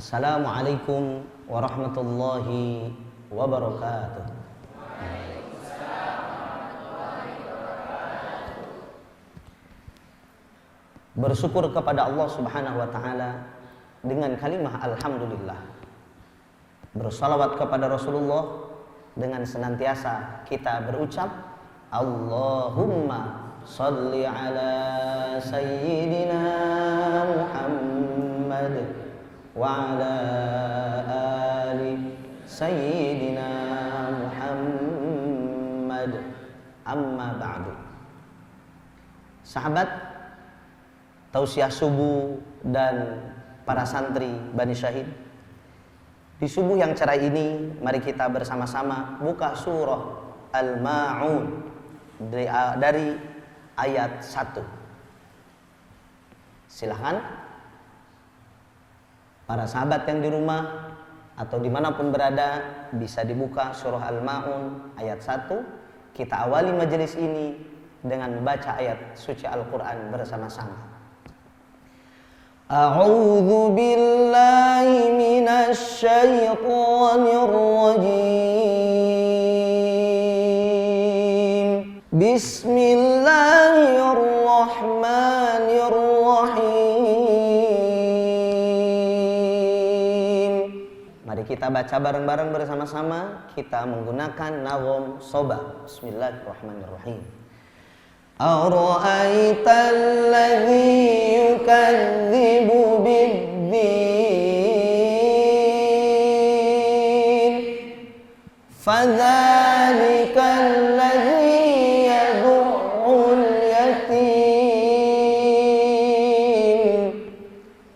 Assalamualaikum warahmatullahi wabarakatuh. Bersyukur kepada Allah Subhanahu wa taala dengan kalimah alhamdulillah. Bersalawat kepada Rasulullah dengan senantiasa kita berucap Allahumma shalli ala sayyidina Muhammad wa ala ali sayyidina Muhammad, amma ba'du. Sahabat tausiah subuh dan para santri Bani Syahid, di subuh yang cerah ini mari kita bersama-sama buka surah Al-Ma'un dari ayat 1. Silahkan para sahabat yang di rumah atau dimanapun berada bisa dibuka surah Al-Ma'un ayat 1. Kita awali majelis ini dengan membaca ayat suci Al-Quran bersama-sama. A'udzu billahi minasy syaithanir rajim. Bismillahirrahmanirrahim. Mari kita baca bareng-bareng bersama-sama. Kita menggunakan nazam soba. Bismillahirrahmanirrahim. Ara'aital ladzi yukadzibu biddin fadzalikal ladzi yad'ul yatim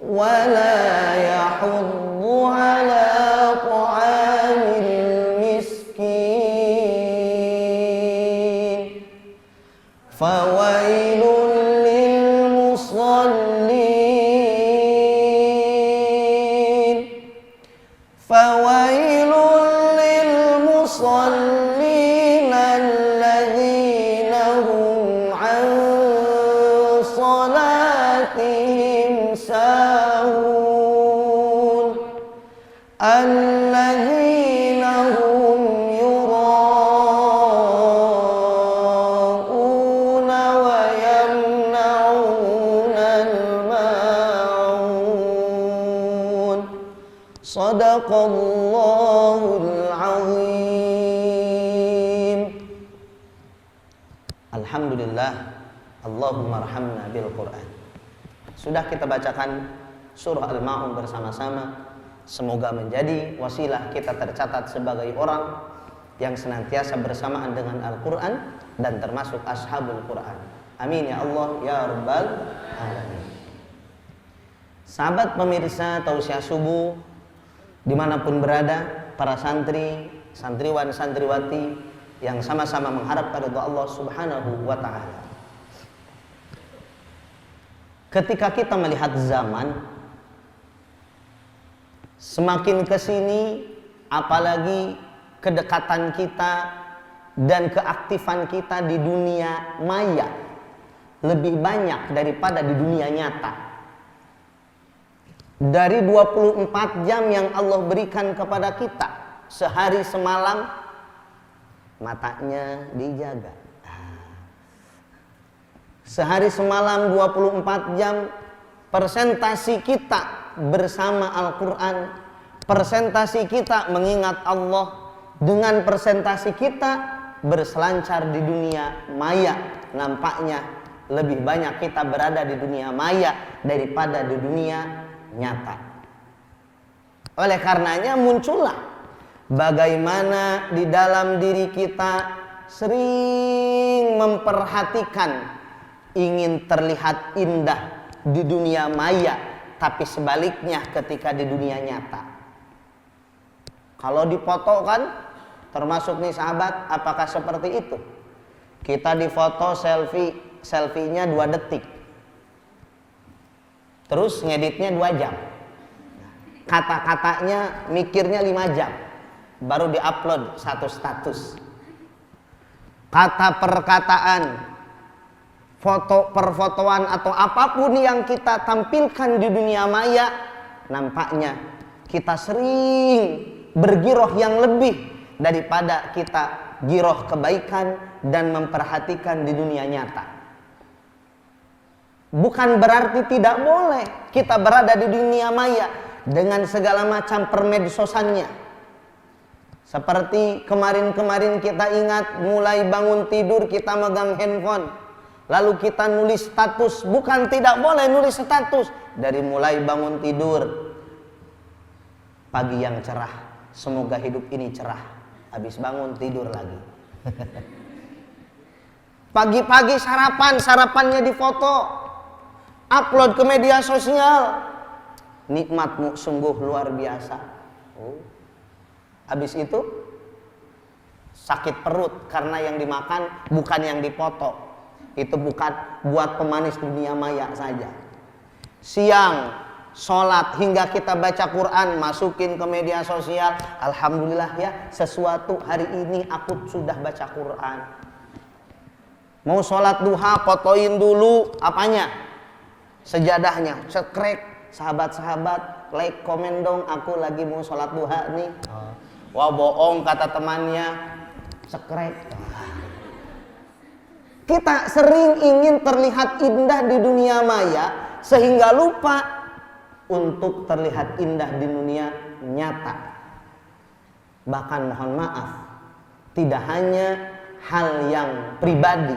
wa la yahuddu 'ala ta'amil miskin. Fawailul lil musallin. Fawailul lil musallin alladzina hum 'an salatihim sahun. Alladzina hum Sadaqallahul azim. Alhamdulillah. Allahumma arhamna bil Quran. Sudah kita bacakan surah Al-Ma'un bersama-sama. Semoga menjadi wasilah kita tercatat sebagai orang yang senantiasa bersamaan dengan Al-Quran dan termasuk ashabul Quran. Amin ya Allah ya rabbal alamin. Sahabat pemirsa tausiah subuh dimanapun berada, para santri, santriwan, santriwati yang sama-sama mengharapkan ridha Allah Subhanahu wa ta'ala. Ketika kita melihat zaman semakin kesini, apalagi kedekatan kita dan keaktifan kita di dunia maya lebih banyak daripada di dunia nyata. Dari 24 jam yang Allah berikan kepada kita, sehari semalam matanya dijaga. Sehari semalam 24 jam persentasi kita bersama Al-Quran, persentasi kita mengingat Allah, dengan persentasi kita berselancar di dunia maya. Nampaknya lebih banyak kita berada di dunia maya daripada di dunia nyata. Oleh karenanya muncullah bagaimana di dalam diri kita sering memperhatikan ingin terlihat indah di dunia maya, tapi sebaliknya ketika di dunia nyata. Kalau dipoto kan, termasuk nih sahabat, apakah seperti itu? Kita difoto selfie-nya 2 detik. Terus ngeditnya 2 jam. Kata-katanya mikirnya 5 jam. Baru diupload 1 status. Kata perkataan, foto perfotoan atau apapun yang kita tampilkan di dunia maya, nampaknya kita sering bergiroh yang lebih daripada kita giroh kebaikan dan memperhatikan di dunia nyata. Bukan berarti tidak boleh kita berada di dunia maya dengan segala macam permedsosannya. Seperti kemarin-kemarin kita ingat, mulai bangun tidur kita megang handphone, lalu kita nulis status. Bukan tidak boleh nulis status. Dari mulai bangun tidur, pagi yang cerah, semoga hidup ini cerah. Habis bangun tidur lagi. Pagi-pagi sarapannya difoto, upload ke media sosial. Nikmatmu sungguh luar biasa. Habis itu sakit perut karena yang dimakan bukan yang dipoto. Itu bukan buat pemanis dunia maya saja. Siang sholat hingga kita baca Quran, masukin ke media sosial. Alhamdulillah ya, sesuatu hari ini aku sudah baca Quran. Mau sholat duha, fotoin dulu apanya? Sejadahnya, cekrek. Sahabat-sahabat, like, komen dong, aku lagi mau sholat duha nih. Wah, bohong kata temannya, cekrek. Kita sering ingin terlihat indah di dunia maya sehingga lupa untuk terlihat indah di dunia nyata. Bahkan mohon maaf, tidak hanya hal yang pribadi,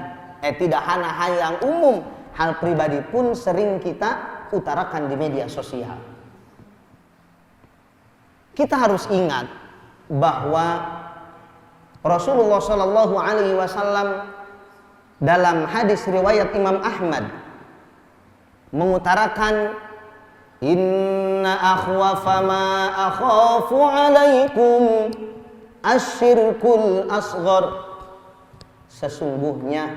tidak hanya hal yang umum, hal pribadi pun sering kita utarakan di media sosial. Kita harus ingat bahwa Rasulullah Shallallahu Alaihi Wasallam dalam hadis riwayat Imam Ahmad mengutarakan, inna akhwafa ma akhafu alaikum asyirkul asghar. Sesungguhnya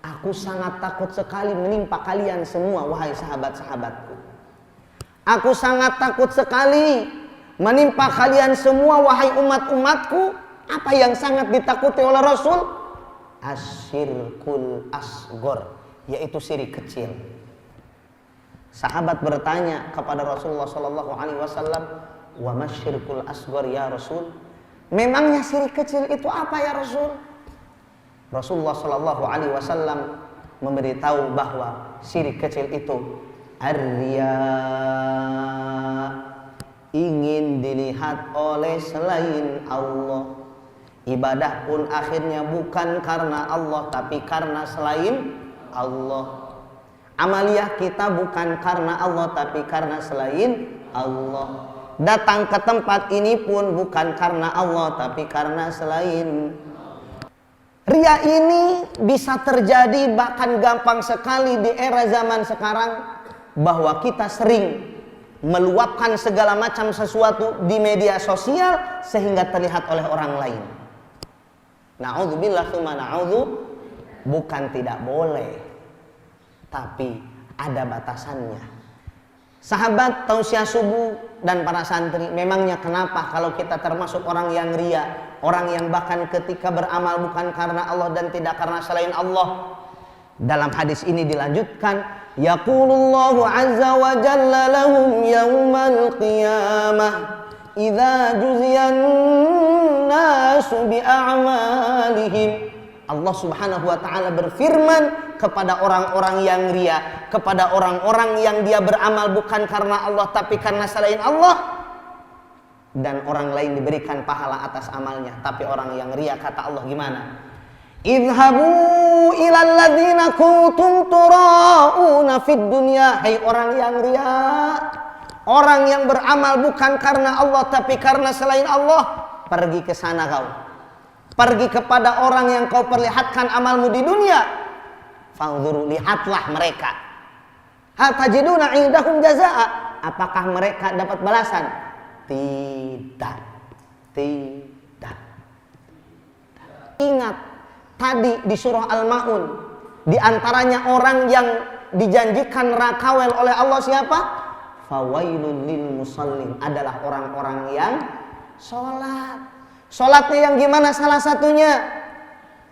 aku sangat takut sekali menimpa kalian semua, wahai sahabat-sahabatku. Aku sangat takut sekali menimpa kalian semua, wahai umat-umatku. Apa yang sangat ditakuti oleh Rasul? Asyirkul asghar, yaitu syirik kecil. Sahabat bertanya kepada Rasulullah Sallallahu Alaihi Wasallam, wa masyirkul asghar ya Rasul? Memangnya syirik kecil itu apa ya Rasul? Rasulullah Shallallahu Alaihi Wasallam memberitahu bahwa syirik kecil itu ar-riya, ingin dilihat oleh selain Allah. Ibadah pun akhirnya bukan karena Allah tapi karena selain Allah. Amaliyah kita bukan karena Allah tapi karena selain Allah. Datang ke tempat ini pun bukan karena Allah tapi karena selain. Ria ini bisa terjadi bahkan gampang sekali di era zaman sekarang, bahwa kita sering meluapkan segala macam sesuatu di media sosial sehingga terlihat oleh orang lain. Na'udzubillah tsumma na'udzu, bukan tidak boleh, tapi ada batasannya. Sahabat tausiah subuh dan para santri, memangnya kenapa kalau kita termasuk orang yang ria, orang yang bahkan ketika beramal bukan karena Allah dan tidak karena selain Allah? Dalam hadis ini dilanjutkan, yaqulullahu azza wa jalla lahum yaumal qiyamah idza juziyan nasu bi a'malihim. Allah Subhanahu wa taala berfirman kepada orang-orang yang ria, kepada orang-orang yang dia beramal bukan karena Allah tapi karena selain Allah, dan orang lain diberikan pahala atas amalnya, tapi orang yang ria kata Allah gimana? Idhabu ilal ladzina kuntum turauna fid dunya. Hai orang yang ria, orang yang beramal bukan karena Allah tapi karena selain Allah, pergi ke sana kau. Pergi kepada orang yang kau perlihatkan amalmu di dunia. Fanzuru, lihatlah mereka. Hal tajiduna indahum jazaa. Apakah mereka dapat balasan? Tidak. Tidak. Ingat tadi di surah Al-Maun, di antaranya orang yang dijanjikan rakawel oleh Allah siapa? Fawailul lil musallin, adalah orang-orang yang sholat. Sholatnya yang gimana salah satunya?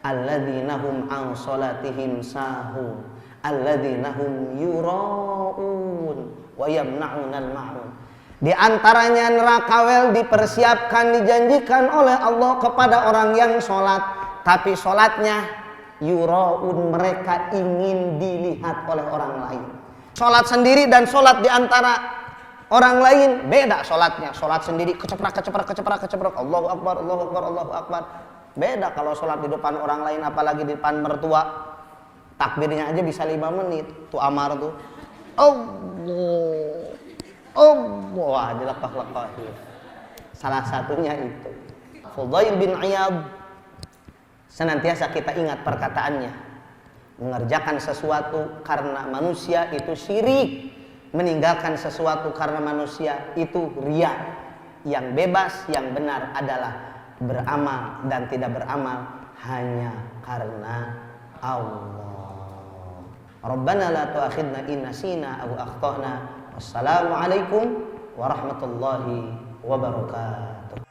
Alladzina hum an sholatihim sahun, alladzina hum yura'un wa yamna'unal ma'un. Di antaranya neraka wel dipersiapkan, dijanjikan oleh Allah kepada orang yang sholat, tapi sholatnya yuraun, mereka ingin dilihat oleh orang lain. Sholat sendiri dan sholat di antara orang lain beda sholatnya. Sholat sendiri keceprak, Allahu Akbar, Allahu Akbar, Allahu Akbar. Beda kalau sholat di depan orang lain, apalagi di depan mertua. Takbirnya aja bisa 5 menit. Tuh Amar tuh, Allah, wah dilekah-lekah. Salah satunya itu Fudail bin Iyad. Senantiasa kita ingat perkataannya, mengerjakan sesuatu karena manusia itu syirik, meninggalkan sesuatu karena manusia itu riya. Yang bebas, yang benar adalah beramal dan tidak beramal hanya karena Allah. Rabbana la tu'akhidna in nasina aw akhtana. Wassalamualaikum warahmatullahi wabarakatuh.